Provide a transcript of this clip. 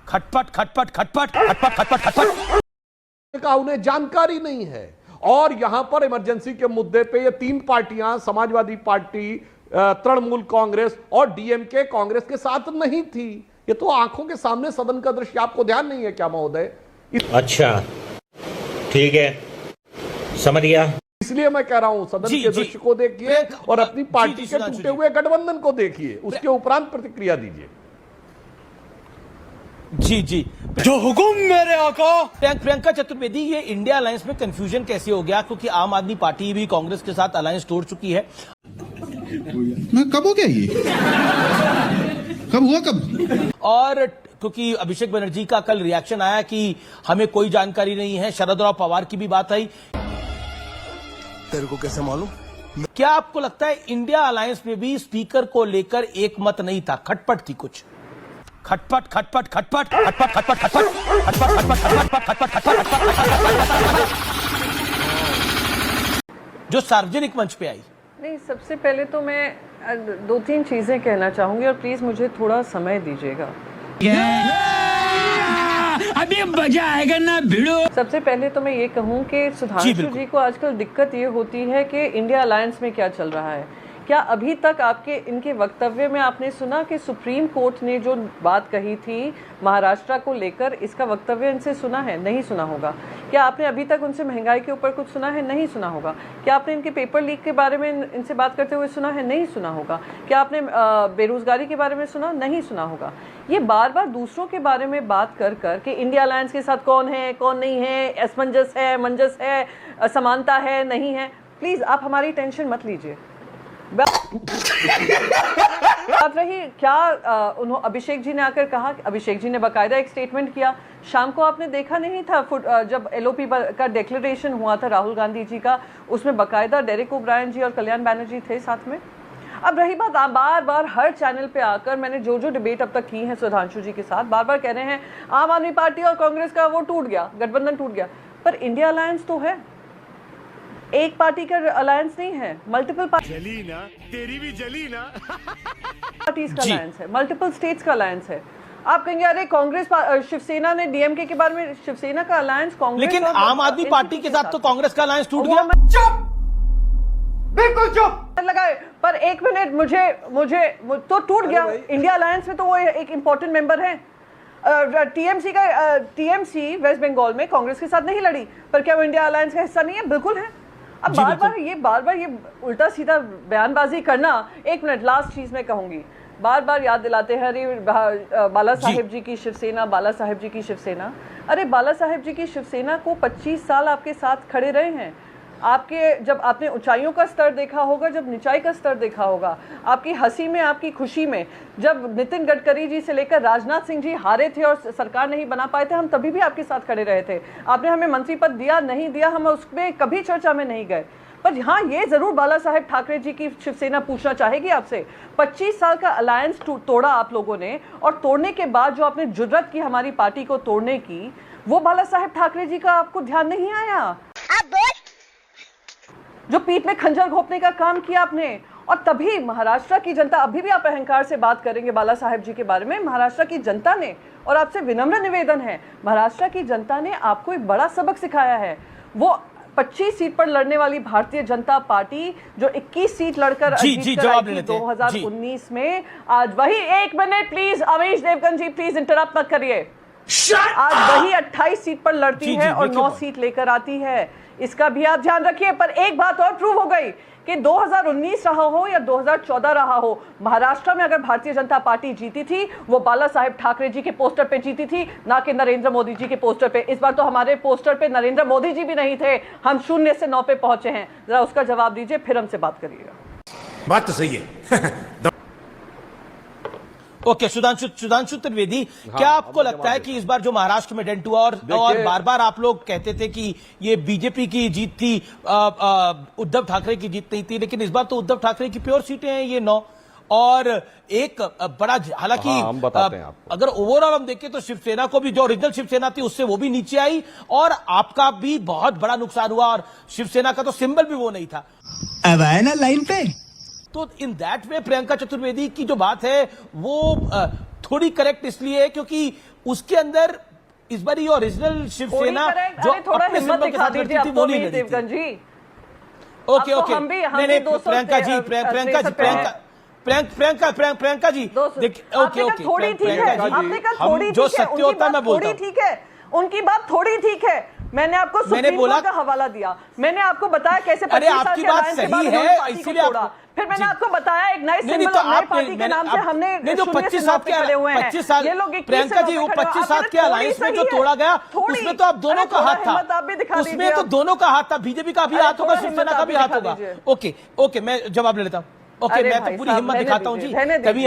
खटपट खटपट खटपट खटपट खटपट खटपट का उन्हें जानकारी नहीं है। और यहां पर इमरजेंसी के मुद्दे पे ये तीन पार्टियां, समाजवादी पार्टी, तृणमूल कांग्रेस और डीएमके कांग्रेस के साथ नहीं थी। ये तो आंखों के सामने सदन का दृश्य, आपको ध्यान नहीं है क्या महोदय? अच्छा ठीक है, समझ गया। इसलिए मैं कह रहा हूं सदन के दृश्य को देखिए और अपनी पार्टी के टूटे हुए गठबंधन को देखिए, उसके उपरांत प्रतिक्रिया दीजिए। जी जी, जो हुकुम मेरे आका। प्रियंका चतुर्वेदी, ये इंडिया अलायंस में कंफ्यूजन कैसे हो गया? क्योंकि आम आदमी पार्टी भी कांग्रेस के साथ अलायंस तोड़ चुकी है। कब हो गया ये? कब हुआ कब? और क्योंकि अभिषेक बनर्जी का कल रिएक्शन आया कि हमें कोई जानकारी नहीं है, शरद राव पवार की भी बात आई। तेरे को कैसे मालूम? क्या आपको लगता है इंडिया अलायंस में भी स्पीकर को लेकर एक मत नहीं था, खटपट थी कुछ? खटपट खटपट खटपट खटपट खटपट खटपट खटपट खटपट खटपट खटपट खटपट जो सार्वजनिक मंच पे आई। नहीं, सबसे पहले तो मैं दो तीन चीजें कहना चाहूंगी और प्लीज मुझे थोड़ा समय दीजिएगा। अभी मजा आएगा ना भिड़ो। सबसे पहले तो मैं ये कहूं कि सुधांशु जी को आजकल दिक्कत ये होती है कि इंडिया अलायंस में क्या चल रहा है। क्या अभी तक आपके इनके वक्तव्य में आपने सुना कि सुप्रीम कोर्ट ने जो बात कही थी महाराष्ट्र को लेकर, इसका वक्तव्य इनसे सुना है? नहीं सुना होगा। क्या आपने अभी तक उनसे महंगाई के ऊपर कुछ सुना है? नहीं सुना होगा। क्या आपने इनके पेपर लीक के बारे में इनसे बात करते हुए सुना है? नहीं सुना होगा। क्या आपने बेरोजगारी के बारे में सुना? नहीं सुना होगा। ये बार बार दूसरों के बारे में बात कर कर कि इंडिया अलायंस के साथ कौन है कौन नहीं है, असमंजस है मंजस है, समानता है नहीं है, प्लीज आप हमारी टेंशन मत लीजिए। अब रही क्या अभिषेक जी ने आकर कहा, अभिषेक जी ने बाकायदा एक स्टेटमेंट किया। शाम को आपने देखा नहीं था जब एलओपी का डिक्लेरेशन हुआ था राहुल गांधी जी का, उसमें बाकायदा डेरेक ओब्रायन जी और कल्याण बैनर्जी थे साथ में। अब रही बात, आप बार बार हर चैनल पे आकर मैंने जो जो डिबेट अब तक की है सुधांशु जी के साथ, बार बार कह रहे हैं आम आदमी पार्टी और कांग्रेस का वो टूट गया, गठबंधन टूट गया। पर इंडिया अलायंस तो है, एक पार्टी का अलायंस नहीं है, मल्टीपल जली ना, तेरी भी जली ना। पार्टीज का अलायंस है, मल्टीपल स्टेट्स का अलायंस है। आप कहेंगे अरे कांग्रेस शिवसेना ने डीएमके के बारे में, शिवसेना का अलायंस कांग्रेस, लेकिन आम आदमी पार्टी के साथ तो कांग्रेस का अलायंस टूट गया। चुप, बिल्कुल चुप लगाए। पर एक मिनट, मुझे तो टूट गया। इंडिया अलायंस में तो वो एक इंपॉर्टेंट मेंबर है। टीएमसी वेस्ट बंगाल में कांग्रेस के साथ नहीं लड़ी, पर क्या वो इंडिया अलायंस का हिस्सा नहीं है? बिल्कुल है। अब बार बार ये उल्टा सीधा बयानबाजी करना। एक मिनट, लास्ट चीज मैं कहूंगी, बार बार याद दिलाते हैं अरे बाला साहेब जी की शिवसेना, बाला साहेब जी की शिवसेना। अरे बाला साहेब जी की शिवसेना को 25 साल आपके साथ खड़े रहे हैं। आपके, जब आपने ऊंचाइयों का स्तर देखा होगा, जब निचाई का स्तर देखा होगा, आपकी हंसी में आपकी खुशी में, जब नितिन गडकरी जी से लेकर राजनाथ सिंह जी हारे थे और सरकार नहीं बना पाए थे, हम तभी भी आपके साथ खड़े रहे थे। आपने हमें मंत्री पद दिया नहीं दिया, हम उसमें कभी चर्चा में नहीं गए। पर हाँ, ये जरूर बाला साहेब ठाकरे जी की शिवसेना पूछना चाहेगी आपसे, 25 साल का अलायंस तोड़ा आप लोगों ने, और तोड़ने के बाद जो आपने जुर्रत की हमारी पार्टी को तोड़ने की, वो बाला साहेब ठाकरे जी का आपको ध्यान नहीं आया? जो पीठ में खंजर घोंपने का काम किया आपने। और तभी महाराष्ट्र की जनता, अभी भी आप अहंकार से बात करेंगे बाला साहेब जी के बारे में, महाराष्ट्र की जनता ने, और आपसे विनम्र निवेदन है, महाराष्ट्र की जनता ने आपको एक बड़ा सबक सिखाया है। वो 25 सीट पर लड़ने वाली भारतीय जनता पार्टी जो 21 सीट लड़कर जीत कर आई थी 2019 में, आज वही, एक minute please Amish Devgan ji, please interrupt मत करिए, आज वही 28 सीट पर लड़ती है और 9 सीट लेकर आती है। इसका भी आप ध्यान रखिए। पर एक बात और प्रूव हो गई कि 2019 रहा हो या 2014 रहा हो, महाराष्ट्र में अगर भारतीय जनता पार्टी जीती थी, वो बाला साहेब ठाकरे जी के पोस्टर पे जीती थी, ना कि नरेंद्र मोदी जी के पोस्टर पे। इस बार तो हमारे पोस्टर पे नरेंद्र मोदी जी भी नहीं थे, हम 0 से 9 पे पहुंचे हैं। जरा उसका जवाब दीजिए, फिर हमसे बात करिएगा। बात तो सही है। ओके, सुधांशु त्रिवेदी, क्या आपको लगता है कि इस बार जो महाराष्ट्र में डेंट हुआ, और बार बार आप लोग कहते थे कि ये बीजेपी की जीत थी, उद्धव ठाकरे की जीत नहीं थी, लेकिन इस बार तो उद्धव ठाकरे की प्योर सीटें हैं ये 9, और एक बड़ा, हालांकि अगर ओवरऑल हम देखें तो शिवसेना को भी, जो ओरिजिनल शिवसेना थी उससे वो भी नीचे आई, और आपका भी बहुत बड़ा नुकसान हुआ, और शिवसेना का तो सिंबल भी वो नहीं था। अब आए ना लाइन पे। तो in that way Priyanka Chaturvedi की जो बात है वो थोड़ी करेक्ट इसलिए है क्योंकि उसके अंदर इस बार ये ओरिजिनल शिवसेना जो थोड़ा अपने हिम्मत सिंबल के दिखा साथ लड़ती दीजिए थी अब वो तो नहीं वीर लड़ी थी। देवगन जी। ओके अब तो ओके हम भी नहीं नहीं 200 प्रियंका जी प्रियंका जी ओके आपने ओके कहा थोड़ी ठीक है, आपने कहा हम थोड़ी जो ठीक है, सत्य होता है मैं बोलता थोड़ी हूं। ठीक है, उनकी बात थोड़ी ठीक है। मैंने आपको सुप्रीम कोर्ट का हवाला दिया, मैंने आपको बताया कैसे 25 साल आपकी के बात alliance के सही बाद है, उन्होंने पार्टी को इसीलिए तोड़ा। आपको- फिर मैंने जी। आपको बताया एक नए नहीं, सिंबल तो और नए आपने- पार्टी के मैंने- नाम से आप- हमने नहीं, जो 25 साल के खड़े हुए हैं। 25 साल ये लोग 21 प्रियंका जी से वो खड़े हुए हैं। 25 आप साल कहते के हैं, अलायंस में थोड़ी जो सही तोड़ा है, गया थोड़ी। उसमें तो आप दोनों अरे का थोड़ा हाथ हिम्मत आप भी था दिखा उसमें दीजिए तो अब। दोनों का हाथ था बीजेपी का भी अरे हाथ होगा थोड़ा शिवसेना हिम्मत का आप भी भी हाथ दिखा होगा दीजिए। ओके ओके मैं जवाब ले लेता हूँ ओके अरे मैं तो भाई पूरी साहब, हिम्मत रहने दिखाता हूँ जी दीजिए, रहने कभी दीजिए।